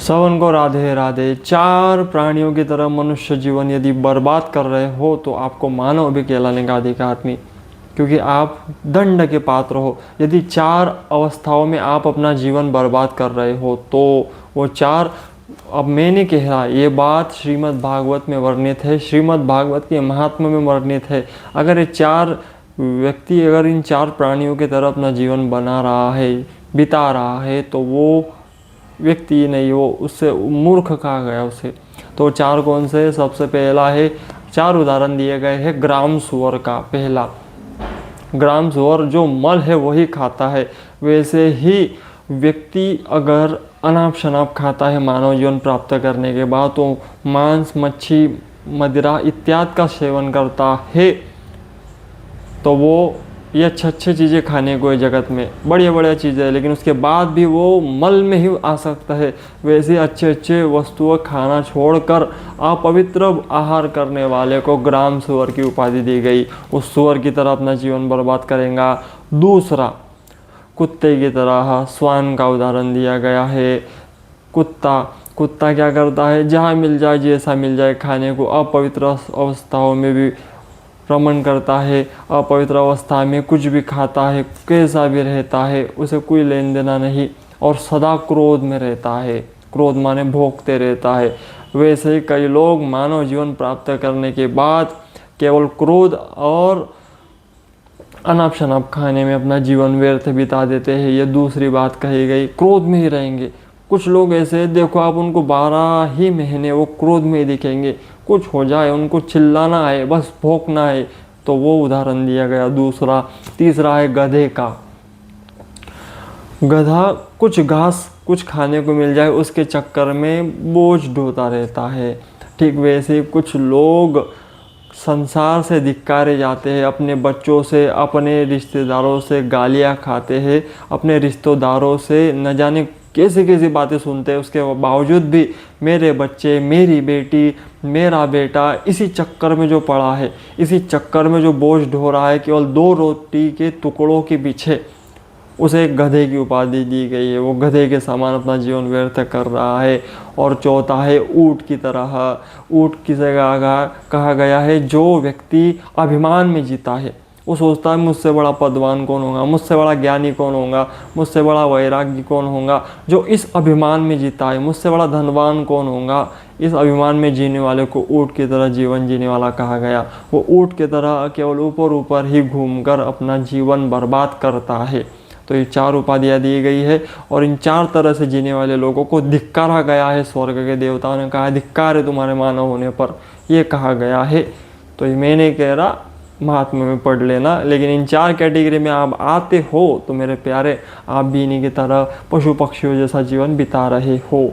सवन को राधे राधे। चार प्राणियों की तरह मनुष्य जीवन यदि बर्बाद कर रहे हो तो आपको मानव भी कहलाने का अधिकार नहीं, क्योंकि आप दंड के पात्र हो। यदि चार अवस्थाओं में आप अपना जीवन बर्बाद कर रहे हो तो वो चार, अब मैंने कहा ये बात श्रीमद् भागवत में वर्णित है, श्रीमद् भागवत के महात्म्य में वर्णित है। अगर ये चार व्यक्ति अगर इन चार प्राणियों की तरह अपना जीवन बना रहा है, बिता रहा है, तो वो व्यक्ति नहीं, वो उससे मूर्ख कहा गया उसे। तो चार कौन से? सबसे पहला है, चार उदाहरण दिए गए हैं ग्राम सुअर का। पहला, ग्राम सुअर जो मल है वही खाता है, वैसे ही व्यक्ति अगर अनाप शनाप खाता है मानव जीवन प्राप्त करने के बाद, तो मांस, मच्छी, मदिरा इत्यादि का सेवन करता है, तो वो ये अच्छे चीज़ें खाने को है जगत में, बढ़िया बढ़िया चीज़ें है, लेकिन उसके बाद भी वो मल में ही आ सकता है। वैसे अच्छे वस्तुएं खाना छोड़कर अपवित्र आहार करने वाले को ग्राम सुअर की उपाधि दी गई। उस सुअर की तरह अपना जीवन बर्बाद करेगा। दूसरा, कुत्ते की तरह स्वान का उदाहरण दिया गया है। कुत्ता क्या करता है? जहाँ मिल जाए, जैसा मिल जाए खाने को, अपवित्र अवस्थाओं में भी भ्रमण करता है, अपवित्र अवस्था में कुछ भी खाता है, कैसा भी रहता है, उसे कोई लेन देना नहीं, और सदा क्रोध में रहता है। क्रोध माने भोगते रहता है। वैसे ही कई लोग मानव जीवन प्राप्त करने के बाद केवल क्रोध और अनाप शनाप खाने में अपना जीवन व्यर्थ बिता देते हैं। ये दूसरी बात कही गई, क्रोध में ही रहेंगे। कुछ लोग ऐसे देखो, आप उनको 12 ही महीने वो क्रोध में ही दिखेंगे, कुछ हो जाए उनको चिल्लाना है, बस भौंकना है, तो वो उदाहरण दिया गया दूसरा। तीसरा है गधे का। गधा कुछ घास कुछ खाने को मिल जाए उसके चक्कर में बोझ ढोता रहता है। ठीक वैसे कुछ लोग संसार से धिक्कारे जाते हैं, अपने बच्चों से, अपने रिश्तेदारों से गालियाँ खाते हैं, अपने रिश्तेदारों से न जाने कैसी कैसी बातें सुनते हैं। उसके बावजूद भी मेरे बच्चे, मेरी बेटी, मेरा बेटा इसी चक्कर में जो पड़ा है, इसी चक्कर में जो बोझ ढो रहा है, केवल 2 रोटी के टुकड़ों के पीछे, उसे एक गधे की उपाधि दी गई है। वो गधे के समान अपना जीवन व्यर्थ कर रहा है। और चौथा है ऊंट की तरह। ऊंट किसे कहा गया है? जो व्यक्ति अभिमान में जीता है, वो सोचता है मुझसे बड़ा पदवान कौन होगा, मुझसे बड़ा ज्ञानी कौन होगा, मुझसे बड़ा वैरागी कौन होगा। जो इस अभिमान में जीता है, मुझसे बड़ा धनवान कौन होगा, इस अभिमान में जीने वाले को ऊंट की तरह जीवन जीने वाला कहा गया। वो ऊंट की तरह केवल ऊपर ऊपर ही घूमकर अपना जीवन बर्बाद करता है। तो ये 4 उपाधियाँ दी गई है, और इन 4 तरह से जीने वाले लोगों को धिक्कारा गया है। स्वर्ग के देवताओं ने कहा धिक्कार है तुम्हारे मानव होने पर, ये कहा गया है। तो ये मैंने कह रहा, महात्मा में पढ़ लेना। लेकिन इन 4 कैटेगरी में आप आते हो तो मेरे प्यारे, आप भी इन्हीं की तरह पशु पक्षियों जैसा जीवन बिता रहे हो।